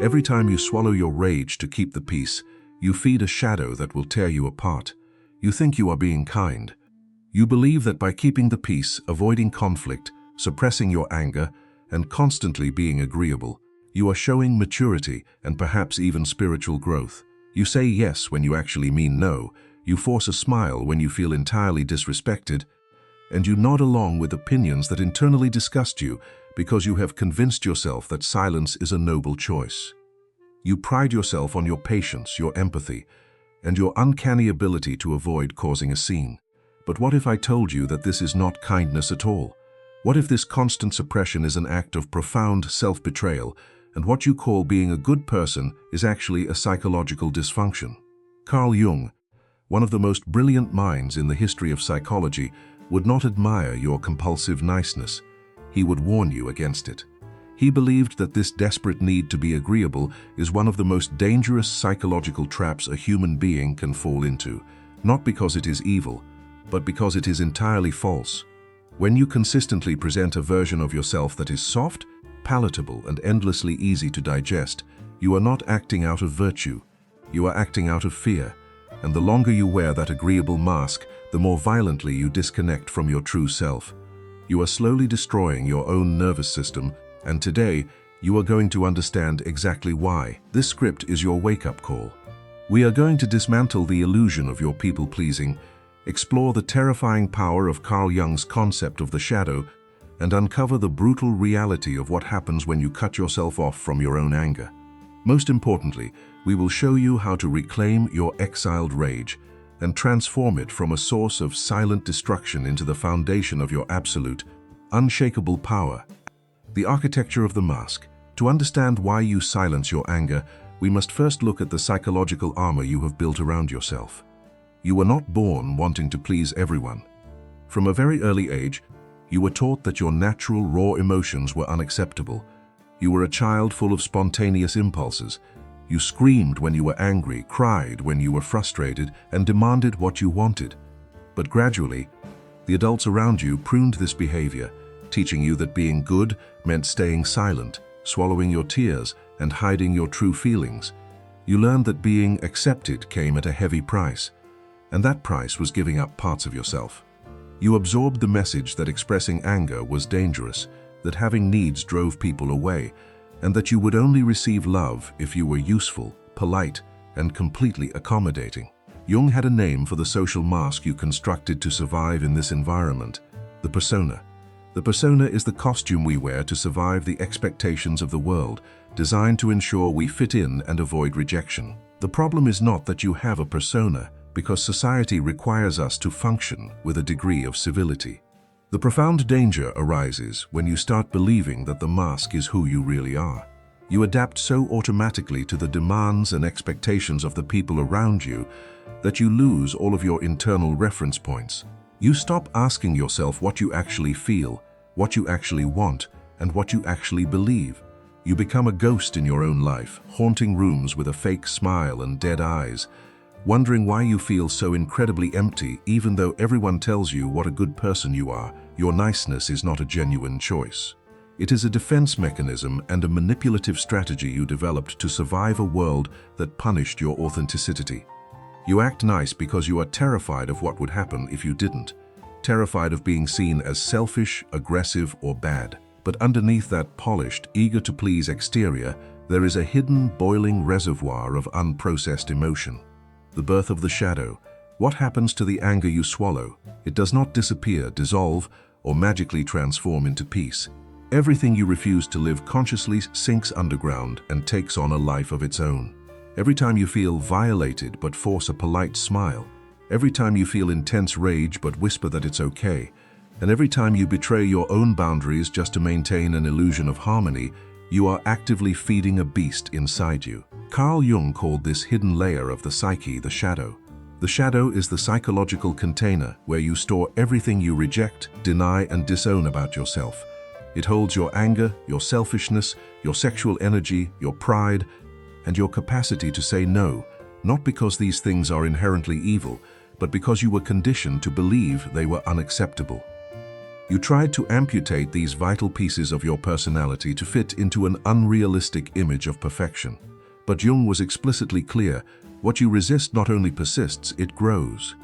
Every time you swallow your rage to keep the peace, you feed a shadow that will tear you apart. You think you are being kind. You believe that by keeping the peace, avoiding conflict, suppressing your anger, and constantly being agreeable, you are showing maturity and perhaps even spiritual growth. You say yes when you actually mean no. You force a smile when you feel entirely disrespected, and you nod along with opinions that internally disgust you because you have convinced yourself that silence is a noble choice. You pride yourself on your patience, your empathy, and your uncanny ability to avoid causing a scene. But what if I told you that this is not kindness at all? What if this constant suppression is an act of profound self-betrayal, and what you call being a good person is actually a psychological dysfunction? Carl Jung, one of the most brilliant minds in the history of psychology, would not admire your compulsive niceness. He would warn you against it. He believed that this desperate need to be agreeable is one of the most dangerous psychological traps a human being can fall into, not because it is evil, but because it is entirely false. When you consistently present a version of yourself that is soft, palatable, and endlessly easy to digest, you are not acting out of virtue. You are acting out of fear. And the longer you wear that agreeable mask, the more violently you disconnect from your true self. You are slowly destroying your own nervous system, and today, you are going to understand exactly why. This script is your wake-up call. We are going to dismantle the illusion of your people-pleasing, explore the terrifying power of Carl Jung's concept of the shadow, and uncover the brutal reality of what happens when you cut yourself off from your own anger. Most importantly, we will show you how to reclaim your exiled rage and transform it from a source of silent destruction into the foundation of your absolute, unshakable power. The architecture of the mask. To understand why you silence your anger, we must first look at the psychological armor you have built around yourself. You were not born wanting to please everyone. From a very early age, you were taught that your natural, raw emotions were unacceptable. You were a child full of spontaneous impulses. You screamed when you were angry, cried when you were frustrated, and demanded what you wanted. But gradually, the adults around you pruned this behavior, teaching you that being good meant staying silent, swallowing your tears, and hiding your true feelings. You learned that being accepted came at a heavy price, and that price was giving up parts of yourself. You absorbed the message that expressing anger was dangerous, that having needs drove people away, and that you would only receive love if you were useful, polite, and completely accommodating. Jung had a name for the social mask you constructed to survive in this environment: the persona. The persona is the costume we wear to survive the expectations of the world, designed to ensure we fit in and avoid rejection. The problem is not that you have a persona, because society requires us to function with a degree of civility. The profound danger arises when you start believing that the mask is who you really are. You adapt so automatically to the demands and expectations of the people around you that you lose all of your internal reference points. You stop asking yourself what you actually feel, what you actually want, and what you actually believe. You become a ghost in your own life, haunting rooms with a fake smile and dead eyes, wondering why you feel so incredibly empty even though everyone tells you what a good person you are. Your niceness is not a genuine choice. It is a defense mechanism and a manipulative strategy you developed to survive a world that punished your authenticity. You act nice because you are terrified of what would happen if you didn't, terrified of being seen as selfish, aggressive, or bad. But underneath that polished, eager-to-please exterior, there is a hidden, boiling reservoir of unprocessed emotion. The birth of the shadow. What happens to the anger you swallow? It does not disappear, dissolve, or magically transform into peace. Everything you refuse to live consciously sinks underground and takes on a life of its own. Every time you feel violated but force a polite smile, every time you feel intense rage but whisper that it's okay, and every time you betray your own boundaries just to maintain an illusion of harmony, you are actively feeding a beast inside you. Carl Jung called this hidden layer of the psyche the shadow. The shadow is the psychological container where you store everything you reject, deny, and disown about yourself. It holds your anger, your selfishness, your sexual energy, your pride, and your capacity to say no, not because these things are inherently evil, but because you were conditioned to believe they were unacceptable. You tried to amputate these vital pieces of your personality to fit into an unrealistic image of perfection. But Jung was explicitly clear: what you resist not only persists, it grows.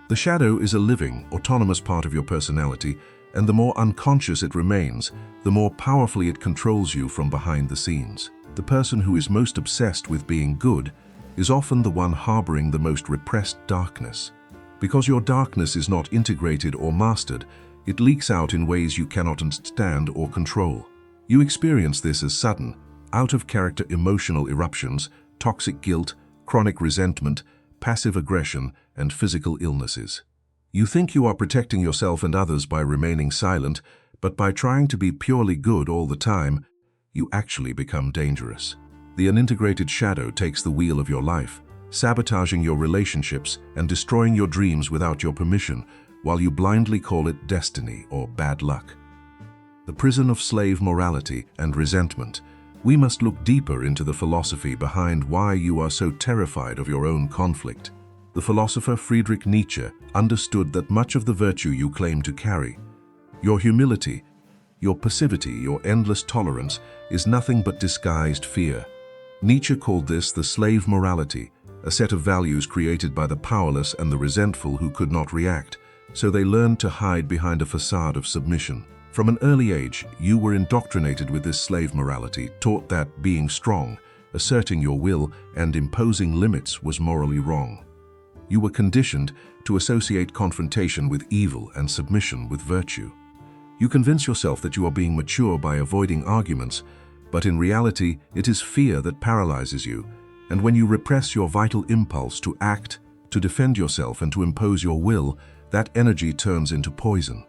The shadow is a living, autonomous part of your personality, and the more unconscious it remains, the more powerfully it controls you from behind the scenes. The person who is most obsessed with being good is often the one harboring the most repressed darkness. Because your darkness is not integrated or mastered, it leaks out in ways you cannot understand or control. You experience this as sudden, out-of-character emotional eruptions, toxic guilt, chronic resentment, passive aggression, and physical illnesses. You think you are protecting yourself and others by remaining silent, but by trying to be purely good all the time, you actually become dangerous. The unintegrated shadow takes the wheel of your life, sabotaging your relationships and destroying your dreams without your permission, while you blindly call it destiny or bad luck. The prison of slave morality and resentment. We must look deeper into the philosophy behind why you are so terrified of your own conflict. The philosopher Friedrich Nietzsche understood that much of the virtue you claim to carry, your humility, your passivity, your endless tolerance, is nothing but disguised fear. Nietzsche called this the slave morality, a set of values created by the powerless and the resentful who could not react, so they learned to hide behind a facade of submission. From an early age, you were indoctrinated with this slave morality, taught that being strong, asserting your will, and imposing limits was morally wrong. You were conditioned to associate confrontation with evil and submission with virtue. You convince yourself that you are being mature by avoiding arguments, but in reality, it is fear that paralyzes you, and when you repress your vital impulse to act, to defend yourself, and to impose your will, that energy turns into poison.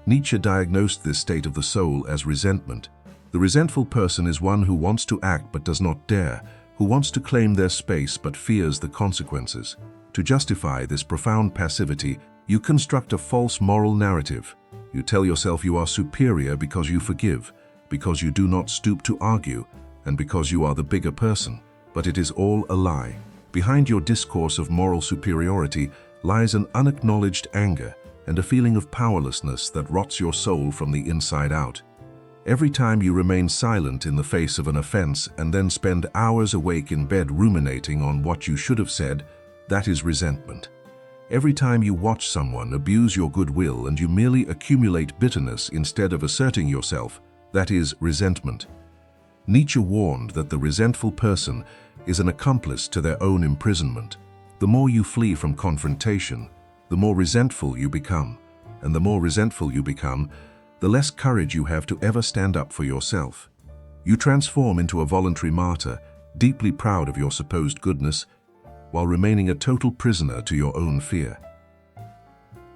Nietzsche diagnosed this state of the soul as resentment. The resentful person is one who wants to act but does not dare, who wants to claim their space but fears the consequences. To justify this profound passivity, you construct a false moral narrative. You tell yourself you are superior because you forgive, because you do not stoop to argue, and because you are the bigger person. But it is all a lie. Behind your discourse of moral superiority lies an unacknowledged anger and a feeling of powerlessness that rots your soul from the inside out. Every time you remain silent in the face of an offense and then spend hours awake in bed ruminating on what you should have said, that is resentment. Every time you watch someone abuse your goodwill and you merely accumulate bitterness instead of asserting yourself, that is resentment. Nietzsche warned that the resentful person is an accomplice to their own imprisonment. The more you flee from confrontation, the more resentful you become, and the more resentful you become, the less courage you have to ever stand up for yourself. You transform into a voluntary martyr, deeply proud of your supposed goodness, while remaining a total prisoner to your own fear.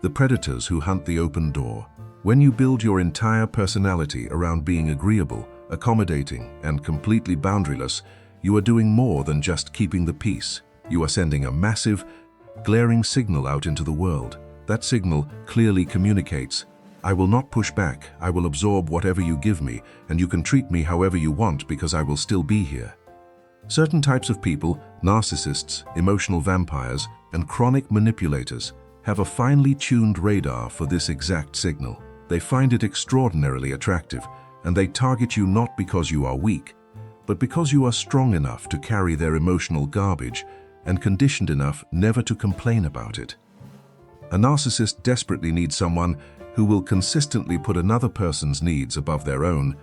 The predators who hunt the open door. When you build your entire personality around being agreeable, accommodating, and completely boundaryless, you are doing more than just keeping the peace. You are sending a massive, glaring signal out into the world. That signal clearly communicates: I will not push back, I will absorb whatever you give me, and you can treat me however you want because I will still be here. Certain types of people, narcissists, emotional vampires, and chronic manipulators, have a finely tuned radar for this exact signal. They find it extraordinarily attractive, and they target you not because you are weak, but because you are strong enough to carry their emotional garbage and conditioned enough never to complain about it. A narcissist desperately needs someone who will consistently put another person's needs above their own,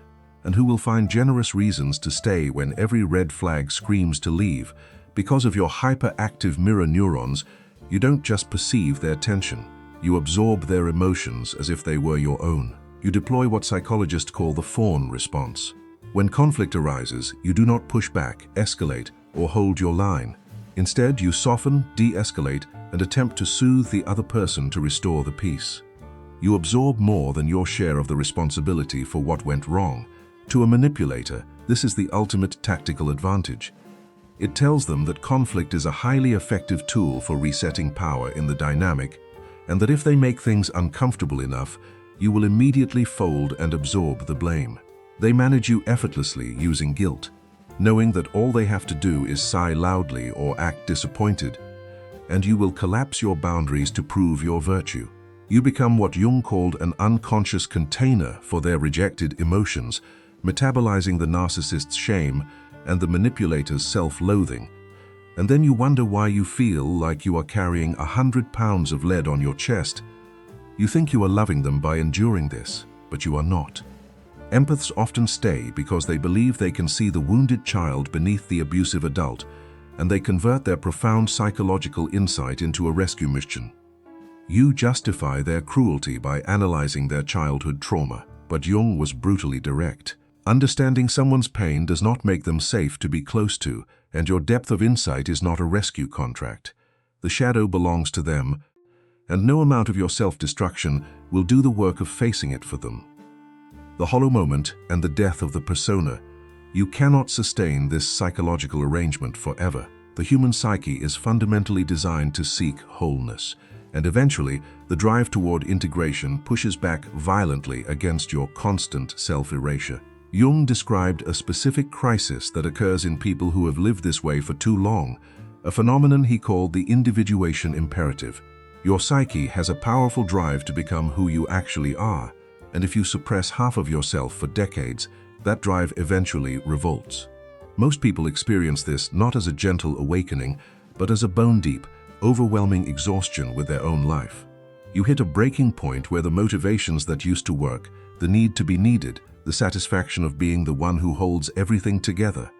and who will find generous reasons to stay when every red flag screams to leave. Because of your hyperactive mirror neurons, you don't just perceive their tension, you absorb their emotions as if they were your own. You deploy what psychologists call the fawn response. When conflict arises, you do not push back, escalate, or hold your line. Instead, you soften, de-escalate, and attempt to soothe the other person to restore the peace. You absorb more than your share of the responsibility for what went wrong. To a manipulator, this is the ultimate tactical advantage. It tells them that conflict is a highly effective tool for resetting power in the dynamic, and that if they make things uncomfortable enough, you will immediately fold and absorb the blame. They manage you effortlessly using guilt, knowing that all they have to do is sigh loudly or act disappointed, and you will collapse your boundaries to prove your virtue. You become what Jung called an unconscious container for their rejected emotions, metabolizing the narcissist's shame and the manipulator's self-loathing. And then you wonder why you feel like you are carrying 100 pounds of lead on your chest. You think you are loving them by enduring this, but you are not. Empaths often stay because they believe they can see the wounded child beneath the abusive adult, and they convert their profound psychological insight into a rescue mission. You justify their cruelty by analyzing their childhood trauma, but Jung was brutally direct. Understanding someone's pain does not make them safe to be close to, and your depth of insight is not a rescue contract. The shadow belongs to them, and no amount of your self-destruction will do the work of facing it for them. The hollow moment and the death of the persona. You cannot sustain this psychological arrangement forever. The human psyche is fundamentally designed to seek wholeness, and eventually, the drive toward integration pushes back violently against your constant self-erasure. Jung described a specific crisis that occurs in people who have lived this way for too long, a phenomenon he called the individuation imperative. Your psyche has a powerful drive to become who you actually are, and if you suppress half of yourself for decades, that drive eventually revolts. Most people experience this not as a gentle awakening, but as a bone-deep, overwhelming exhaustion with their own life. You hit a breaking point where the motivations that used to work, the need to be needed, the satisfaction of being the one who holds everything together,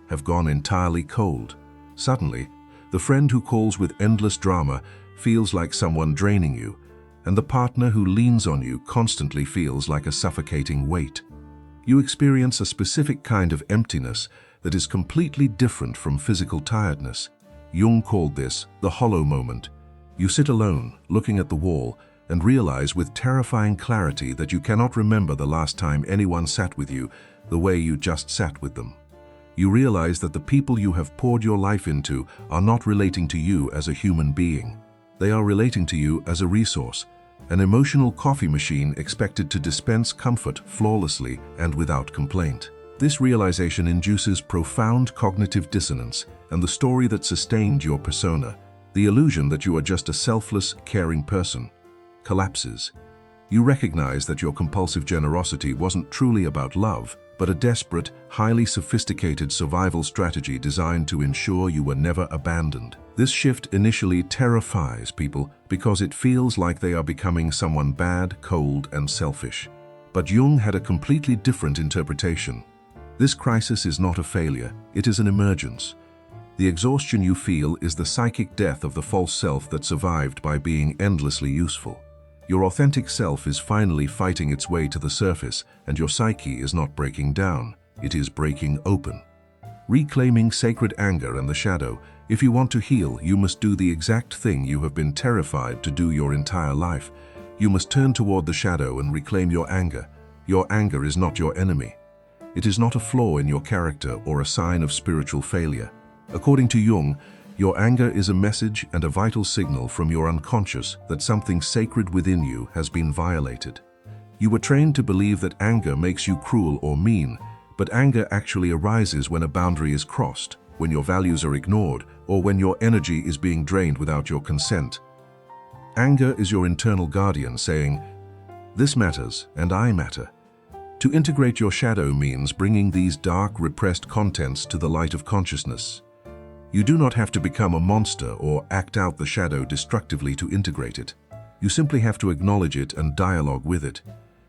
have gone entirely cold. Suddenly, the friend who calls with endless drama feels like someone draining you, and the partner who leans on you constantly feels like a suffocating weight. You experience a specific kind of emptiness that is completely different from physical tiredness. Jung called this the hollow moment. You sit alone, looking at the wall, and realize with terrifying clarity that you cannot remember the last time anyone sat with you the way you just sat with them. You realize that the people you have poured your life into are not relating to you as a human being. They are relating to you as a resource, an emotional coffee machine expected to dispense comfort flawlessly and without complaint. This realization induces profound cognitive dissonance, and the story that sustained your persona, the illusion that you are just a selfless, caring person, collapses. You recognize that your compulsive generosity wasn't truly about love, but a desperate, highly sophisticated survival strategy designed to ensure you were never abandoned. This shift initially terrifies people because it feels like they are becoming someone bad, cold, and selfish. But Jung had a completely different interpretation. This crisis is not a failure, it is an emergence. The exhaustion you feel is the psychic death of the false self that survived by being endlessly useful. Your authentic self is finally fighting its way to the surface, and your psyche is not breaking down, it is breaking open. Reclaiming sacred anger and the shadow, if you want to heal, you must do the exact thing you have been terrified to do your entire life. You must turn toward the shadow and reclaim your anger. Your anger is not your enemy. It is not a flaw in your character or a sign of spiritual failure. According to Jung, your anger is a message and a vital signal from your unconscious that something sacred within you has been violated. You were trained to believe that anger makes you cruel or mean, but anger actually arises when a boundary is crossed, when your values are ignored, or when your energy is being drained without your consent. Anger is your internal guardian saying, "This matters, and I matter." To integrate your shadow means bringing these dark, repressed contents to the light of consciousness. You do not have to become a monster or act out the shadow destructively to integrate it. You simply have to acknowledge it and dialogue with it.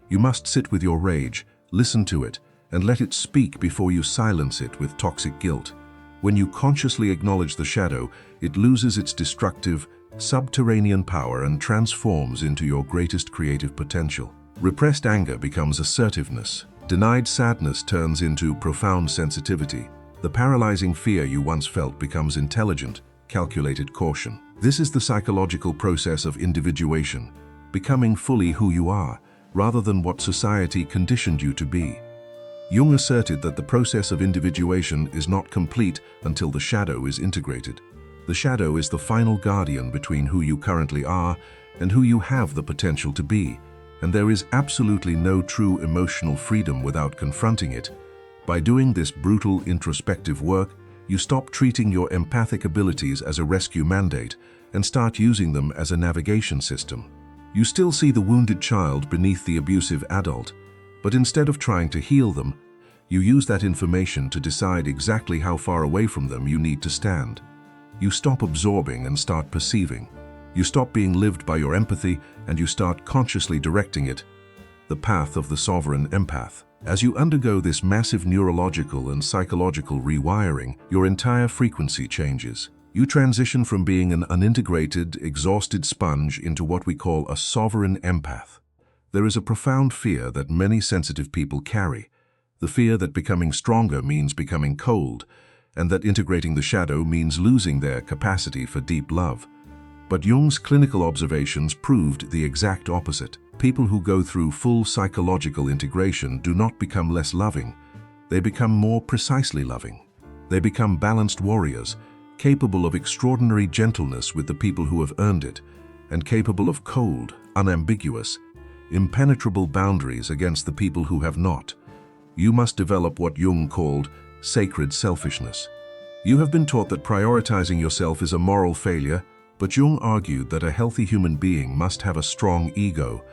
You must sit with your rage, listen to it, and let it speak before you silence it with toxic guilt. When you consciously acknowledge the shadow, it loses its destructive, subterranean power and transforms into your greatest creative potential. Repressed anger becomes assertiveness. Denied sadness turns into profound sensitivity. The paralyzing fear you once felt becomes intelligent, calculated caution. This is the psychological process of individuation, becoming fully who you are, rather than what society conditioned you to be. Jung asserted that the process of individuation is not complete until the shadow is integrated. The shadow is the final guardian between who you currently are and who you have the potential to be, and there is absolutely no true emotional freedom without confronting it. By doing this brutal introspective work, you stop treating your empathic abilities as a rescue mandate and start using them as a navigation system. You still see the wounded child beneath the abusive adult, but instead of trying to heal them, you use that information to decide exactly how far away from them you need to stand. You stop absorbing and start perceiving. You stop being lived by your empathy and you start consciously directing it, the path of the sovereign empath. As you undergo this massive neurological and psychological rewiring, your entire frequency changes. You transition from being an unintegrated, exhausted sponge into what we call a sovereign empath. There is a profound fear that many sensitive people carry, the fear that becoming stronger means becoming cold, and that integrating the shadow means losing their capacity for deep love. But Jung's clinical observations proved the exact opposite. People who go through full psychological integration do not become less loving. They become more precisely loving. They become balanced warriors, capable of extraordinary gentleness with the people who have earned it, and capable of cold, unambiguous, impenetrable boundaries against the people who have not. You must develop what Jung called sacred selfishness. You have been taught that prioritizing yourself is a moral failure, but Jung argued that a healthy human being must have a strong ego,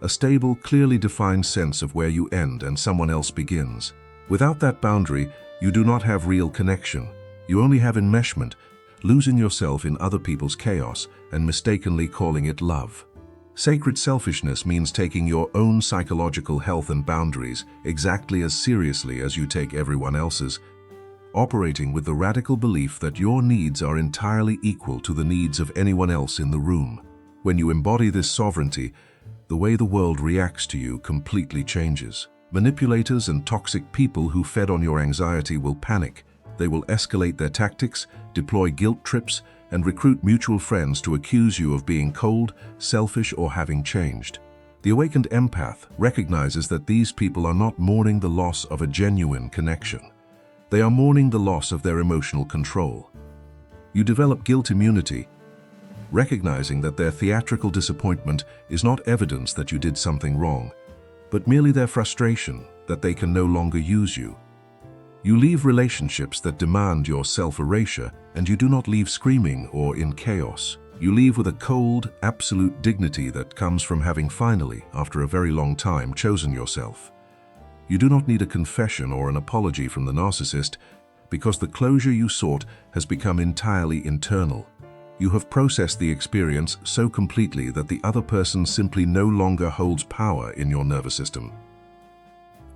a stable, clearly defined sense of where you end and someone else begins. Without that boundary, you do not have real connection. You only have enmeshment, losing yourself in other people's chaos and mistakenly calling it love. Sacred selfishness means taking your own psychological health and boundaries exactly as seriously as you take everyone else's, operating with the radical belief that your needs are entirely equal to the needs of anyone else in the room. When you embody this sovereignty, the way the world reacts to you completely changes. Manipulators and toxic people who fed on your anxiety will panic. They will escalate their tactics, deploy guilt trips, and recruit mutual friends to accuse you of being cold, selfish, or having changed. The awakened empath recognizes that these people are not mourning the loss of a genuine connection. They are mourning the loss of their emotional control. You develop guilt immunity, recognizing that their theatrical disappointment is not evidence that you did something wrong, but merely their frustration that they can no longer use you. You leave relationships that demand your self-erasure, and you do not leave screaming or in chaos. You leave with a cold, absolute dignity that comes from having finally, after a very long time, chosen yourself. You do not need a confession or an apology from the narcissist because the closure you sought has become entirely internal. You have processed the experience so completely that the other person simply no longer holds power in your nervous system.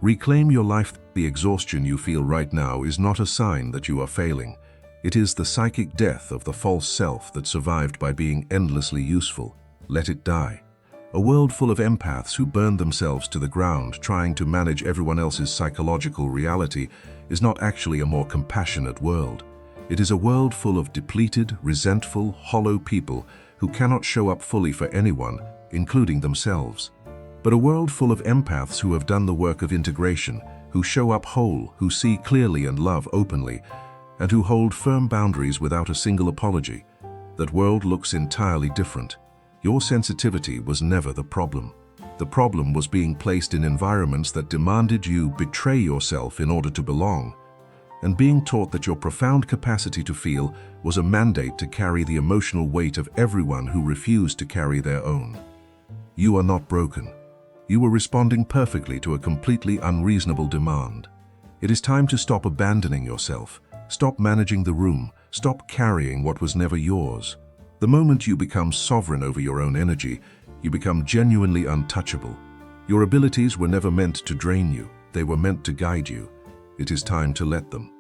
Reclaim your life. The exhaustion you feel right now is not a sign that you are failing. It is the psychic death of the false self that survived by being endlessly useful. Let it die. A world full of empaths who burn themselves to the ground trying to manage everyone else's psychological reality is not actually a more compassionate world. It is a world full of depleted, resentful, hollow people who cannot show up fully for anyone, including themselves. But a world full of empaths who have done the work of integration, who show up whole, who see clearly and love openly, and who hold firm boundaries without a single apology. That world looks entirely different. Your sensitivity was never the problem. The problem was being placed in environments that demanded you betray yourself in order to belong, and being taught that your profound capacity to feel was a mandate to carry the emotional weight of everyone who refused to carry their own. You are not broken. You were responding perfectly to a completely unreasonable demand. It is time to stop abandoning yourself. Stop managing the room. Stop carrying what was never yours. The moment you become sovereign over your own energy, you become genuinely untouchable. Your abilities were never meant to drain you. They were meant to guide you. It is time to let them.